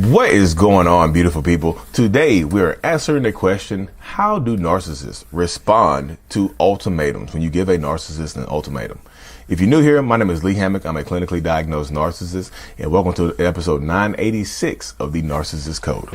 What is going on, beautiful people? Today we're answering the question, how do narcissists respond to ultimatums when you give a narcissist an ultimatum? If you're new here, my name is Lee Hammock. I'm a clinically diagnosed narcissist, and welcome to episode 986 of the Narcissist Code.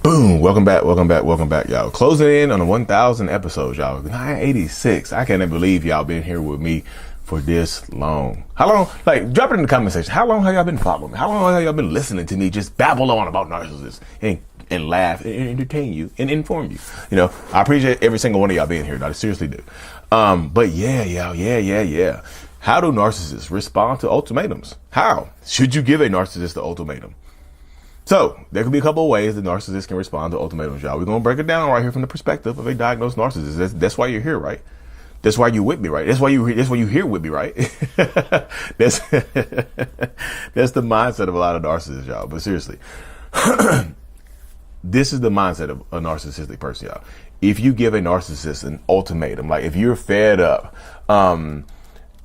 Boom. Welcome back, y'all. Closing in on the 1,000 episodes, y'all. 986. I can't believe y'all been here with me for this long. How long? Like, drop it in the comment section. How long have y'all been following me? How long have y'all been listening to me just babble on about narcissists and laugh and entertain you and inform you? You know, I appreciate every single one of y'all being here. I seriously do. But yeah. How do narcissists respond to ultimatums? How should you give a narcissist the ultimatum? So there could be a couple of ways that narcissists can respond to ultimatums, y'all. We're going to break it down right here from the perspective of a diagnosed narcissist. That's why you're here, right? That's why you're with me, right? That's why you're here with me, right? That's the mindset of a lot of narcissists, y'all. But seriously, this is the mindset of a narcissistic person, y'all. If you give a narcissist an ultimatum, like if you're fed up, right?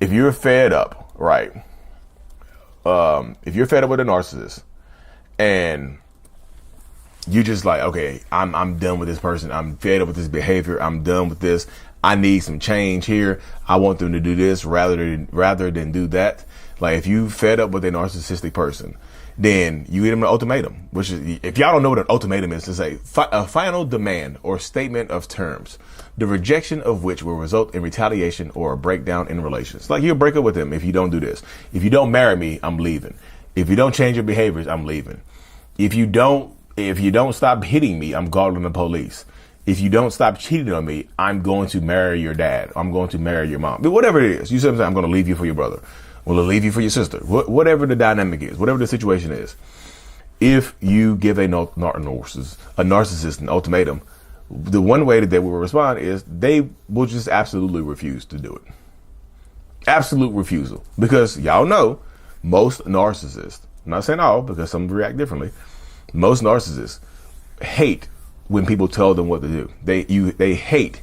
If you're fed up with a narcissist, and you just like, okay, I'm done with this person. I'm fed up with this behavior. I'm done with this. I need some change here. I want them to do this rather than do that. Like if you fed up with a narcissistic person, then you give them an ultimatum, which is, if y'all don't know what an ultimatum is, to say a final demand or statement of terms, the rejection of which will result in retaliation or a breakdown in relations. Like you'll break up with them if you don't do this. If you don't marry me, I'm leaving. If you don't change your behaviors, I'm leaving. If you don't stop hitting me, I'm calling the police. If you don't stop cheating on me, I'm going to marry your dad. I'm going to marry your mom. But whatever it is, you see what I'm saying? I'm going to leave you for your brother. I'm going to leave you for your sister. Whatever the dynamic is, whatever the situation is. If you give a narcissist an ultimatum, the one way that they will respond is they will just absolutely refuse to do it. Absolute refusal. Because y'all know, most narcissists, I'm not saying all because some react differently, most narcissists hate when people tell them what to do. They hate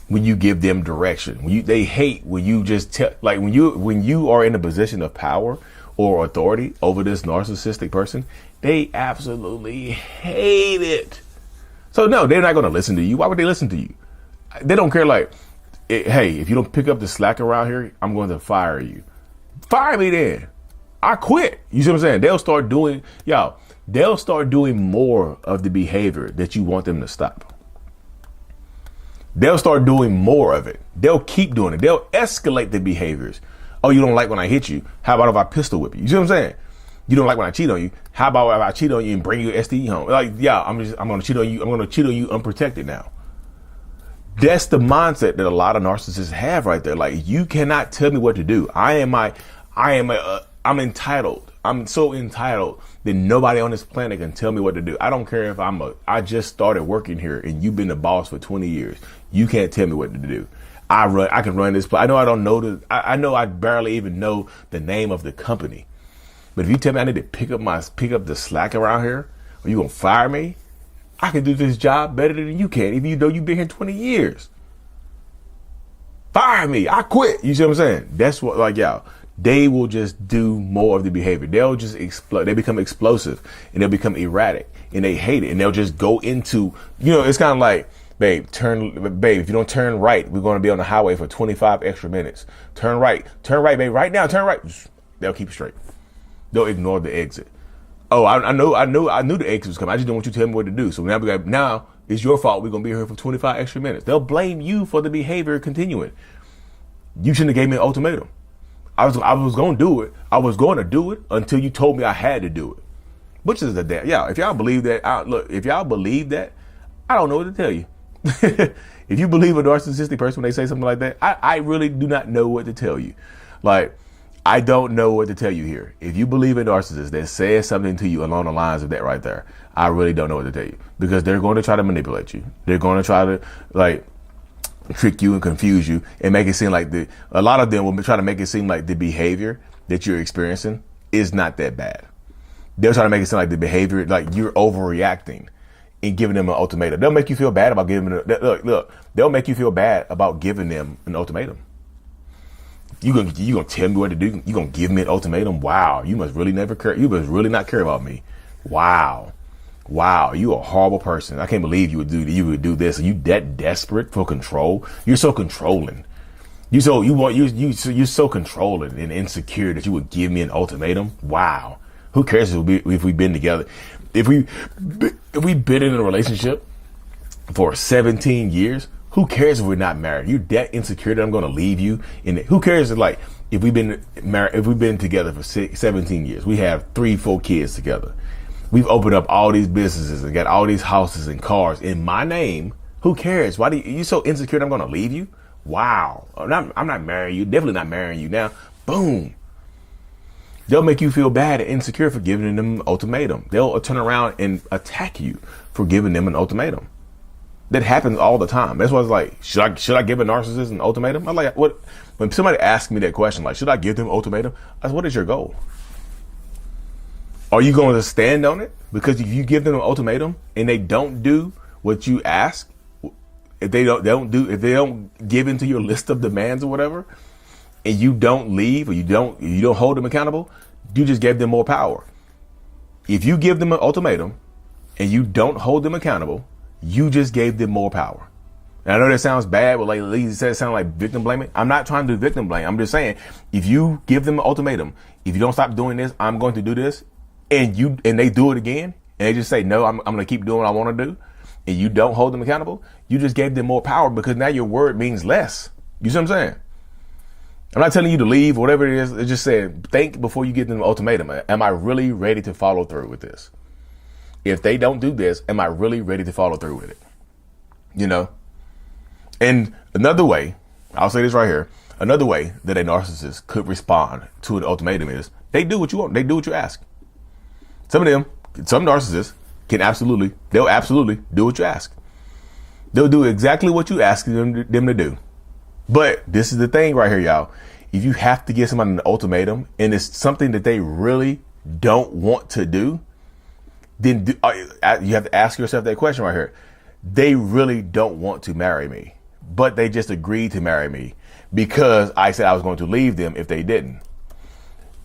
when you give them direction. They hate when you just tell, like when you are in a position of power or authority over this narcissistic person, they absolutely hate it. So no, they're not going to listen to you. Why would they listen to you? They don't care. Like, hey, if you don't pick up the slack around here, I'm going to fire you. Fire me then. I quit. You see what I'm saying? They'll start doing more of the behavior that you want them to stop. They'll start doing more of it. They'll keep doing it. They'll escalate the behaviors. Oh, you don't like when I hit you? How about if I pistol whip you? You see what I'm saying? You don't like when I cheat on you? How about if I cheat on you and bring your STD home? Like, yeah, I'm going to cheat on you. I'm going to cheat on you unprotected now. That's the mindset that a lot of narcissists have right there. Like, you cannot tell me what to do. I'm entitled. I'm so entitled that nobody on this planet can tell me what to do. I don't care if I just started working here and you've been the boss for 20 years. You can't tell me what to do. I can run this. I know I don't know I know I barely even know the name of the company. But if you tell me I need to pick up the slack around here, or you gonna fire me, I can do this job better than you can, even though you've been here 20 years. Fire me. I quit. You see what I'm saying? That's what, like, y'all. They will just do more of the behavior. They'll just explode. They become explosive and they'll become erratic and they hate it. And they'll just go into, it's kind of like, babe, if you don't turn right, we're going to be on the highway for 25 extra minutes. Turn right, babe, right now, turn right. They'll keep straight. They'll ignore the exit. Oh, I knew the exit was coming. I just didn't want you to tell me what to do. So now it's your fault. We're going to be here for 25 extra minutes. They'll blame you for the behavior continuing. You shouldn't have gave me an ultimatum. I was going to do it. I was going to do it until you told me I had to do it. Which is if y'all believe that, if y'all believe that, I don't know what to tell you. If you believe a narcissistic person when they say something like that, I really do not know what to tell you. Like, I don't know what to tell you here. If you believe a narcissist that says something to you along the lines of that right there, I really don't know what to tell you, because they're going to try to manipulate you. They're going to try to, like, trick you and confuse you and make it seem like a lot of them will try to make it seem like the behavior that you're experiencing is not that bad. they'll try to make it sound like the behavior, like you're overreacting and giving them an ultimatum. They'll make you feel bad about giving them, look, they'll make you feel bad about giving them an ultimatum. You gonna tell me what to do? You gonna give me an ultimatum? Wow, you must really never care. You must really not care about me. Wow, you a horrible person. I can't believe you would do this. Are you that desperate for control? You're so controlling. You're so controlling and insecure that you would give me an ultimatum. Wow. Who cares if we've been together? If we've been in a relationship for 17 years, who cares if we're not married? You're that insecure that I'm going to leave you. Who cares if we've been married, if we've been together for 17 years, we have 3-4 kids together. We've opened up all these businesses and got all these houses and cars in my name. Who cares? Why you so insecure that I'm going to leave you? Wow. I'm not marrying you. Definitely not marrying you now. Boom. They'll make you feel bad and insecure for giving them an ultimatum. They'll turn around and attack you for giving them an ultimatum. That happens all the time. That's why it's like, should I give a narcissist an ultimatum? I'm like, what? When somebody asks me that question, like, should I give them an ultimatum? I said, what is your goal? Are you going to stand on it? Because if you give them an ultimatum and they don't do what you ask, if they don't give into your list of demands or whatever, and you don't leave or you don't hold them accountable, you just gave them more power. If you give them an ultimatum and you don't hold them accountable, you just gave them more power. And I know that sounds bad, but like Lee said, it sounds like victim blaming. I'm not trying to do victim blame. I'm just saying, if you give them an ultimatum, if you don't stop doing this, I'm going to do this, and they do it again, and they just say, no, I'm going to keep doing what I want to do, and you don't hold them accountable, you just gave them more power because now your word means less. You see what I'm saying? I'm not telling you to leave, whatever it is. It's just saying, think before you give them an ultimatum. Am I really ready to follow through with this? If they don't do this, am I really ready to follow through with it? You know? And another way, I'll say this right here, another way that a narcissist could respond to an ultimatum is they do what you want. They do what you ask. Some narcissists they'll absolutely do what you ask. They'll do exactly what you ask them to do. But this is the thing right here, y'all. If you have to give somebody an ultimatum and it's something that they really don't want to do, then you have to ask yourself that question right here. They really don't want to marry me, but they just agreed to marry me because I said I was going to leave them if they didn't.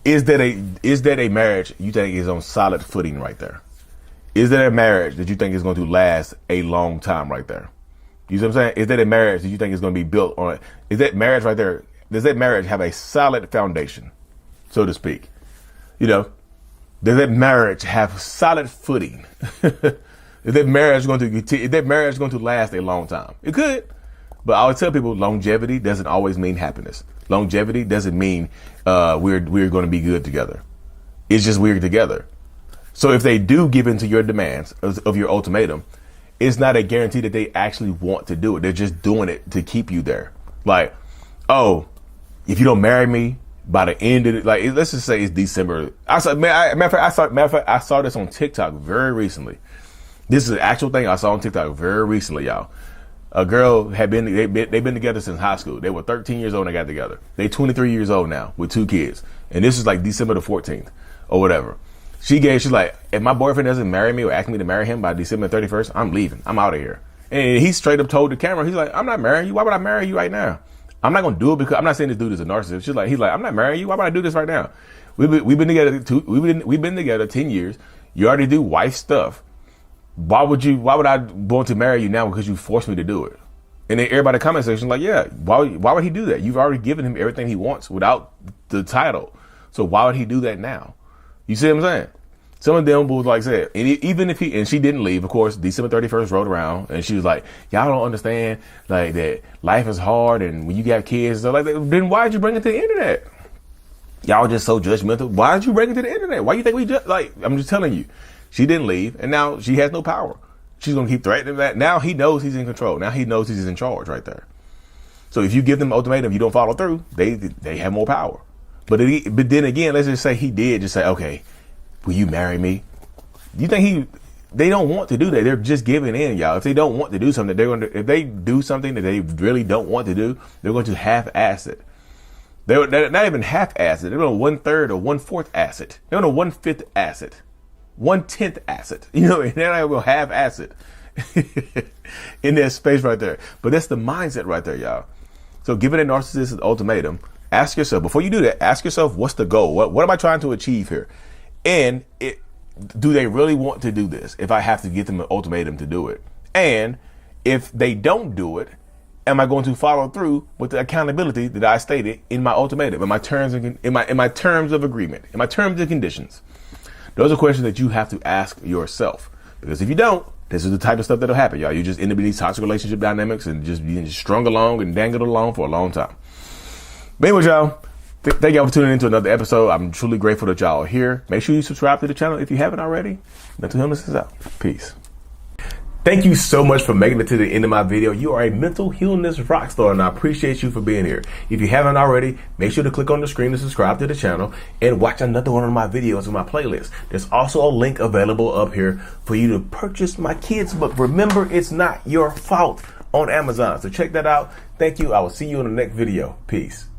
Is that a marriage you think is on solid footing right there? Is that a marriage that you think is going to last a long time right there? You see what I'm saying? Is that a marriage that you think is going to be built on? Is that marriage right there? Does that marriage have a solid foundation, so to speak? You know, does that marriage have solid footing? Is that marriage going to last a long time? It could, but I would tell people longevity doesn't always mean happiness. Longevity doesn't mean we're going to be good together. It's just we're together. So if they do give into your demands of your ultimatum, it's not a guarantee that they actually want to do it. They're just doing it to keep you there. Like, oh, if you don't marry me by the end of it, like, let's just say it's December. I saw this on TikTok very recently. This is an actual thing I saw on TikTok very recently, y'all. A girl they've been together since high school. They were 13 years old when they got together. They 23 years old now with 2 kids. And this is like December the 14th or whatever. She's like, if my boyfriend doesn't marry me or ask me to marry him by December 31st, I'm leaving. I'm out of here. And he straight up told the camera, he's like, I'm not marrying you. Why would I marry you right now? I'm not going to do it because I'm not saying this dude is a narcissist. He's like, I'm not marrying you. Why would I do this right now? We've been together we've been together 10 years. You already do wife stuff. Why would I want to marry you now because you forced me to do it? And then everybody in the comment section like, yeah, why would he do that? You've already given him everything he wants without the title. So why would he do that now? You see what I'm saying? Some of them will, like I said, and even if she didn't leave, of course, December 31st rolled around and she was like, y'all don't understand like that life is hard and when you got kids, so like, then why did you bring it to the internet? Y'all just so judgmental. Why did you bring it to the internet? Why you think I'm just telling you, she didn't leave and now she has no power. She's going to keep threatening that. Now he knows he's in control. Now he knows he's in charge right there. So if you give them an ultimatum, you don't follow through, they have more power. But then again, let's just say he did just say, okay, will you marry me? You think they don't want to do that. They're just giving in, y'all. If they don't want to do something, if they do something that they really don't want to do, they're going to half-ass it. They're not even half-ass it. They're going to 1/3 or 1/4 ass it. They're going to 1/5 ass it. 1/10 asset. You know, and they're not going to have asset in that space right there. But that's the mindset right there, y'all. So given a narcissistic ultimatum, ask yourself, before you do that, ask yourself, what's the goal? What am I trying to achieve here? And do they really want to do this if I have to get them an ultimatum to do it? And if they don't do it, am I going to follow through with the accountability that I stated in my ultimatum, in my terms of agreement, in my terms and conditions? Those are questions that you have to ask yourself. Because if you don't, this is the type of stuff that'll happen, y'all. You just end up in these toxic relationship dynamics and just being strung along and dangled along for a long time. But anyway, y'all, thank y'all for tuning into another episode. I'm truly grateful that y'all are here. Make sure you subscribe to the channel if you haven't already. Mental Illness is out. Peace. Thank you so much for making it to the end of my video. You are a mental illness rock star, and I appreciate you for being here. If you haven't already, make sure to click on the screen to subscribe to the channel and watch another one of my videos in my playlist. There's also a link available up here for you to purchase my kids' book, Remember It's Not Your Fault, on Amazon. So check that out. Thank you. I will see you in the next video. Peace.